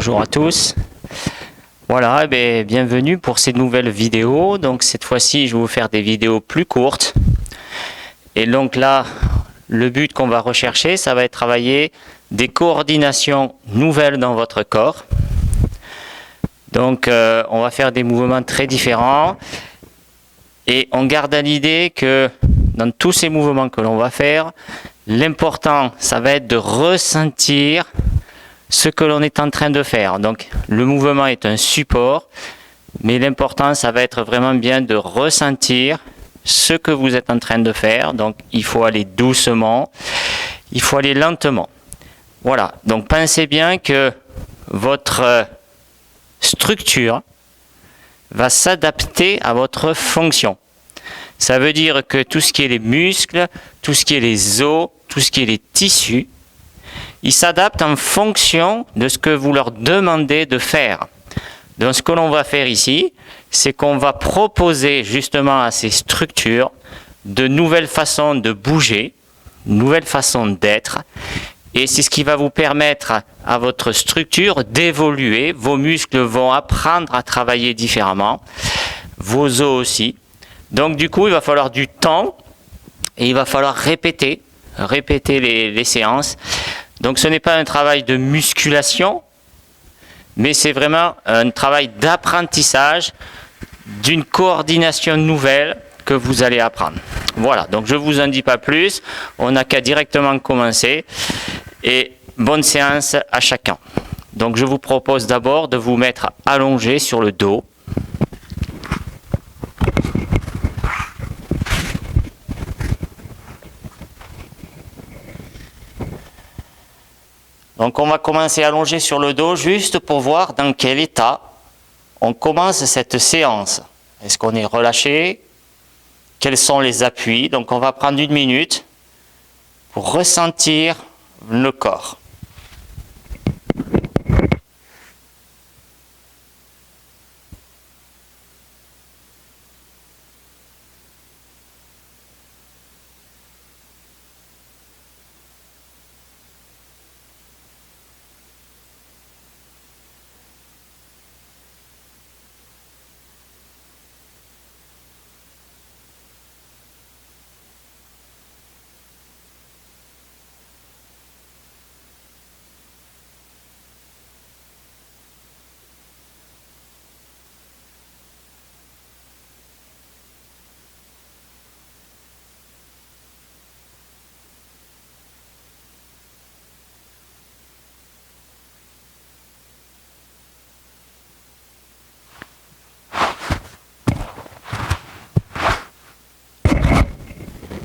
bonjour à tous. Voilà, bienvenue pour ces nouvelles vidéos. Donc cette fois-ci, je vais vous faire des vidéos plus courtes. Et donc là, le but qu'on va rechercher, ça va être travailler des coordinations nouvelles dans votre corps. Donc on va faire des mouvements très différents. Et on garde à l'idée que dans tous ces mouvements que l'on va faire, l'important, ça va être de ressentir ce que l'on est en train de faire. Donc le mouvement est un support, mais l'important, ça va être vraiment bien de ressentir ce que vous êtes en train de faire. Donc il faut aller doucement, il faut aller lentement. Voilà, donc pensez bien que votre structure va s'adapter à votre fonction. Ça veut dire que tout ce qui est les muscles, tout ce qui est les os, tout ce qui est les tissus, ils s'adaptent en fonction de ce que vous leur demandez de faire. Donc ce que l'on va faire ici, c'est qu'on va proposer justement à ces structures de nouvelles façons de bouger, nouvelles façons d'être. Et c'est ce qui va vous permettre à votre structure d'évoluer. Vos muscles vont apprendre à travailler différemment, vos os aussi. Donc du coup, il va falloir du temps et il va falloir répéter les séances. Donc ce n'est pas un travail de musculation, mais c'est vraiment un travail d'apprentissage d'une coordination nouvelle que vous allez apprendre. Voilà, donc je ne vous en dis pas plus, on n'a qu'à directement commencer et bonne séance à chacun. Donc je vous propose d'abord de vous mettre allongé sur le dos. Donc on va commencer allongé sur le dos juste pour voir dans quel état on commence cette séance. Est-ce qu'on est relâché? Quels sont les appuis? Donc on va prendre 1 minute pour ressentir le corps.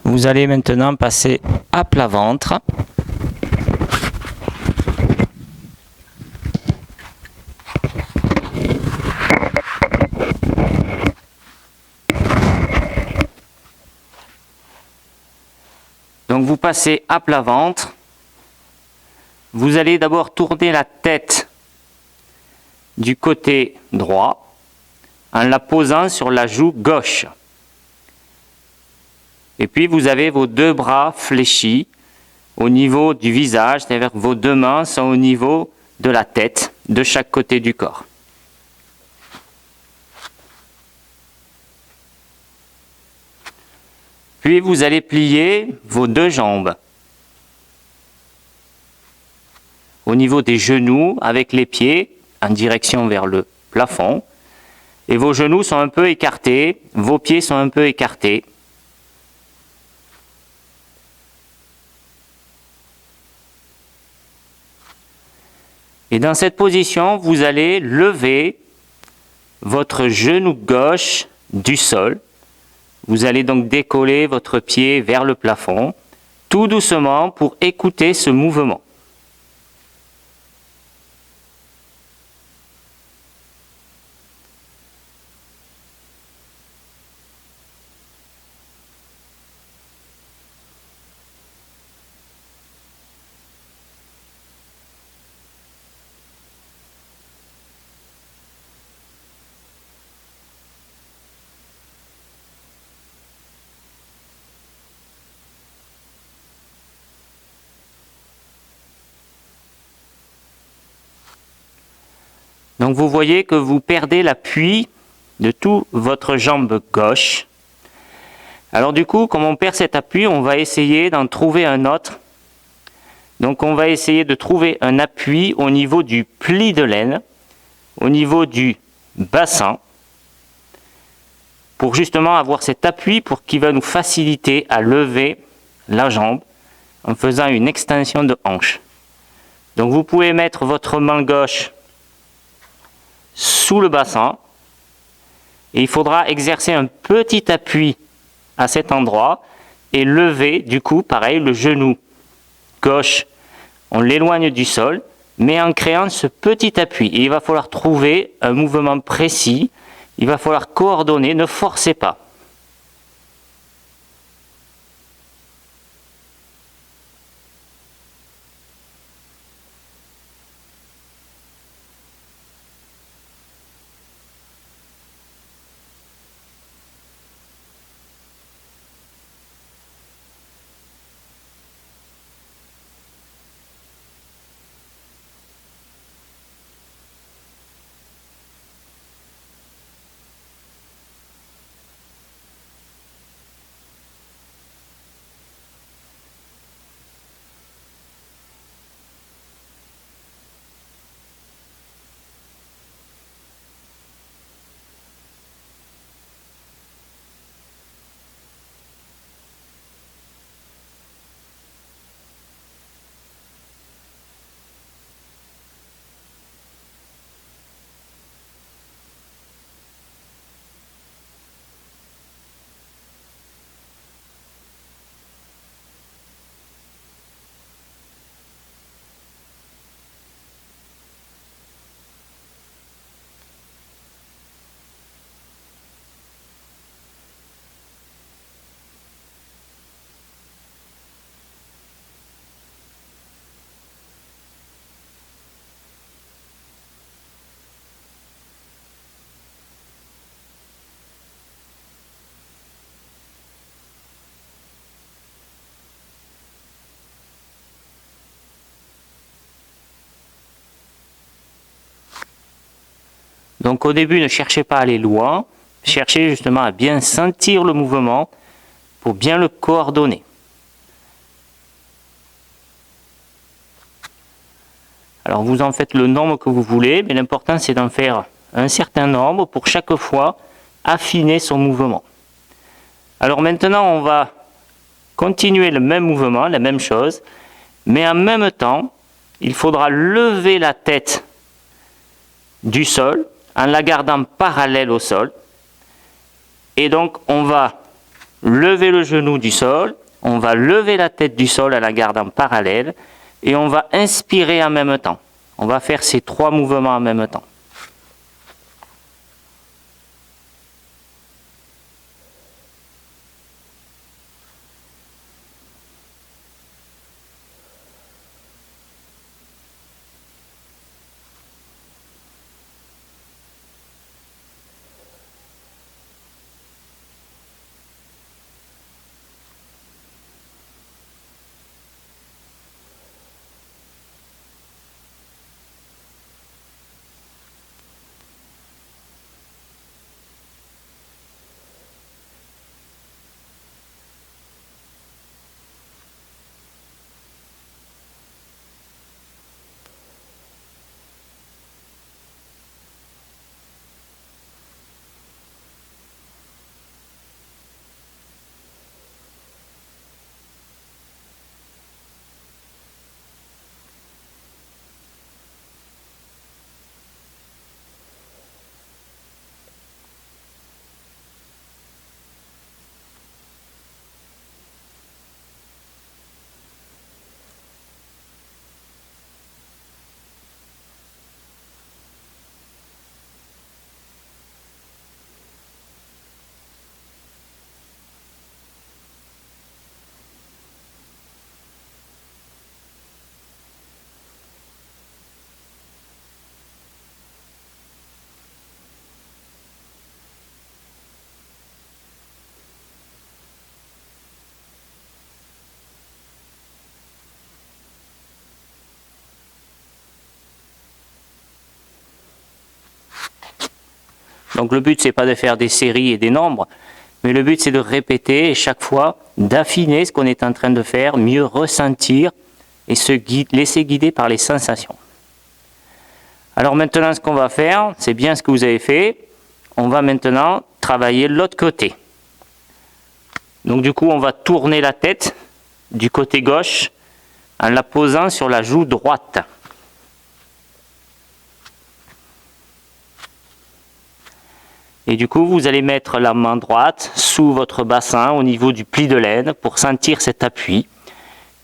Vous allez maintenant passer à plat ventre. Donc vous passez à plat ventre. Vous allez d'abord tourner la tête du côté droit en la posant sur la joue gauche. Et puis vous avez vos 2 bras fléchis au niveau du visage, c'est-à-dire que vos 2 mains sont au niveau de la tête, de chaque côté du corps. Puis vous allez plier vos 2 jambes au niveau des genoux avec les pieds en direction vers le plafond. Et vos genoux sont un peu écartés, vos pieds sont un peu écartés. Et dans cette position, vous allez lever votre genou gauche du sol. Vous allez donc décoller votre pied vers le plafond, tout doucement pour écouter ce mouvement. Donc vous voyez que vous perdez l'appui de toute votre jambe gauche. Alors du coup, comme on perd cet appui, on va essayer d'en trouver un autre. Donc on va essayer de trouver un appui au niveau du pli de l'aine, au niveau du bassin, pour justement avoir cet appui qui va nous faciliter à lever la jambe en faisant une extension de hanche. Donc vous pouvez mettre votre main gauche sous le bassin et il faudra exercer un petit appui à cet endroit et lever du coup pareil le genou gauche, on l'éloigne du sol mais en créant ce petit appui. Et il va falloir trouver un mouvement précis, il va falloir coordonner, ne forcez pas. Donc au début, ne cherchez pas à aller loin, cherchez justement à bien sentir le mouvement pour bien le coordonner. Alors vous en faites le nombre que vous voulez, mais l'important c'est d'en faire un certain nombre pour chaque fois affiner son mouvement. Alors maintenant, on va continuer le même mouvement, la même chose, mais en même temps, il faudra lever la tête du sol en la gardant parallèle au sol. Et donc, on va lever le genou du sol, on va lever la tête du sol en la gardant parallèle, et on va inspirer en même temps. On va faire ces trois mouvements en même temps. Donc le but, c'est pas de faire des séries et des nombres, mais le but, c'est de répéter et chaque fois d'affiner ce qu'on est en train de faire, mieux ressentir et laisser guider par les sensations. Alors maintenant, ce qu'on va faire, c'est bien ce que vous avez fait. On va maintenant travailler l'autre côté. Donc du coup, on va tourner la tête du côté gauche en la posant sur la joue droite. Et du coup, vous allez mettre la main droite sous votre bassin au niveau du pli de laine pour sentir cet appui.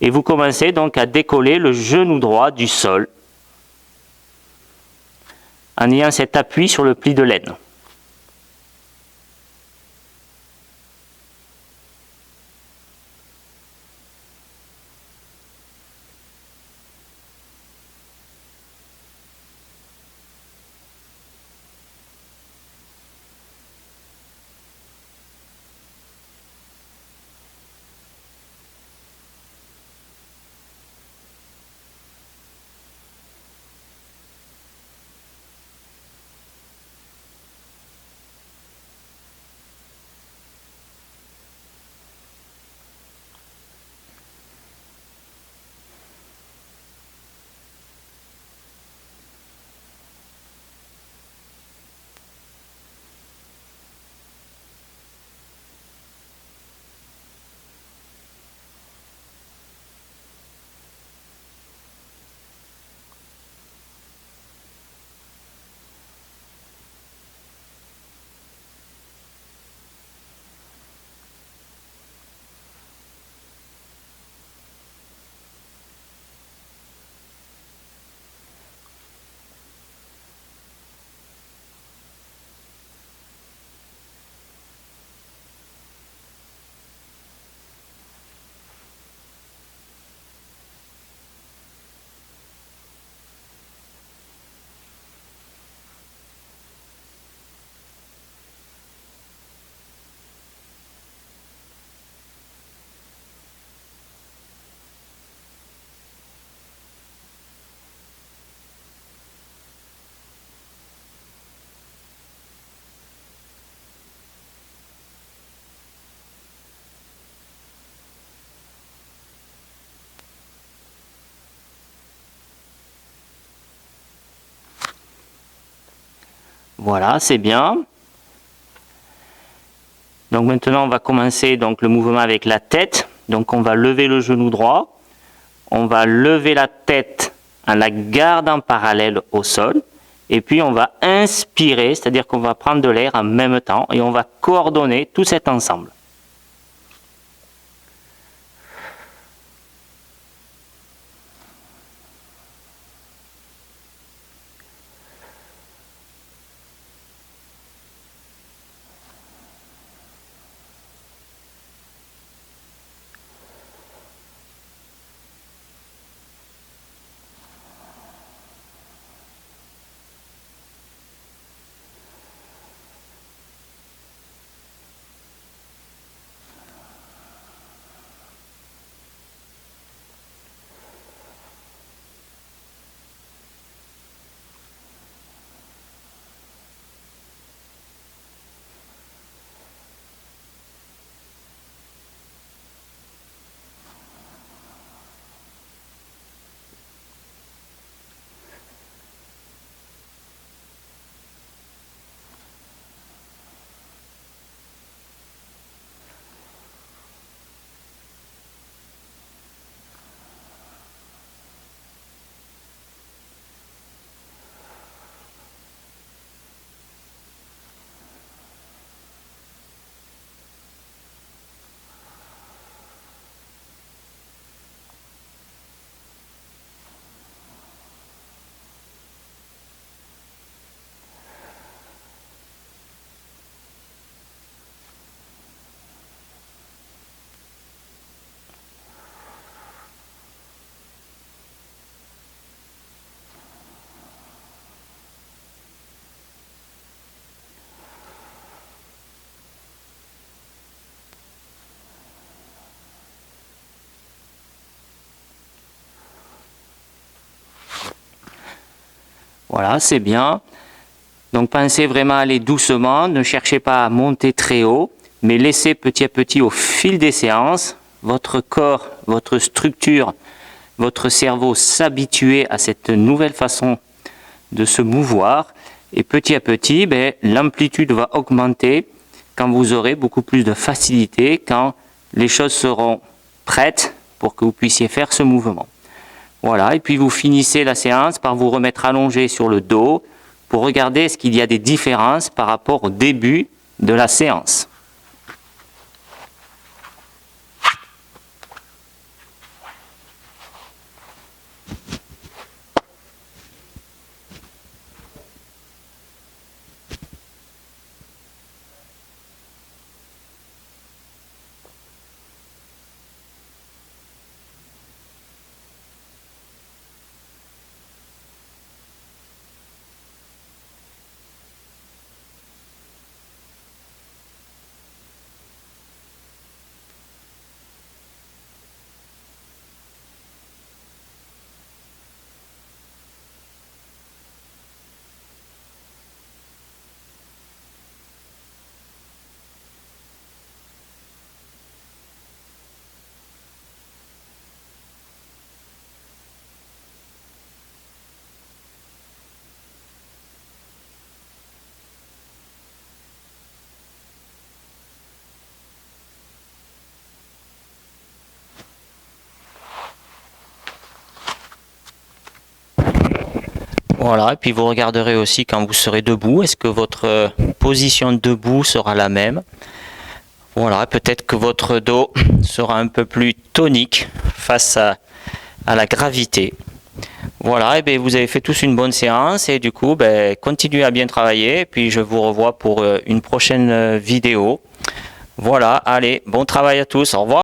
Et vous commencez donc à décoller le genou droit du sol en ayant cet appui sur le pli de laine. Voilà, c'est bien. Donc maintenant, on va commencer donc le mouvement avec la tête. Donc on va lever le genou droit. On va lever la tête en la gardant parallèle au sol. Et puis on va inspirer, c'est-à-dire qu'on va prendre de l'air en même temps et on va coordonner tout cet ensemble. Voilà, c'est bien. Donc pensez vraiment à aller doucement, ne cherchez pas à monter très haut, mais laissez petit à petit au fil des séances votre corps, votre structure, votre cerveau s'habituer à cette nouvelle façon de se mouvoir. Et petit à petit, l'amplitude va augmenter quand vous aurez beaucoup plus de facilité, quand les choses seront prêtes pour que vous puissiez faire ce mouvement. Voilà, et puis vous finissez la séance par vous remettre allongé sur le dos pour regarder est-ce qu'il y a des différences par rapport au début de la séance. Voilà, et puis vous regarderez aussi quand vous serez debout, est-ce que votre position debout sera la même. Voilà, peut-être que votre dos sera un peu plus tonique face à la gravité. Voilà, et bien vous avez fait tous une bonne séance et du coup, continuez à bien travailler et puis je vous revois pour une prochaine vidéo. Voilà, allez, bon travail à tous, au revoir.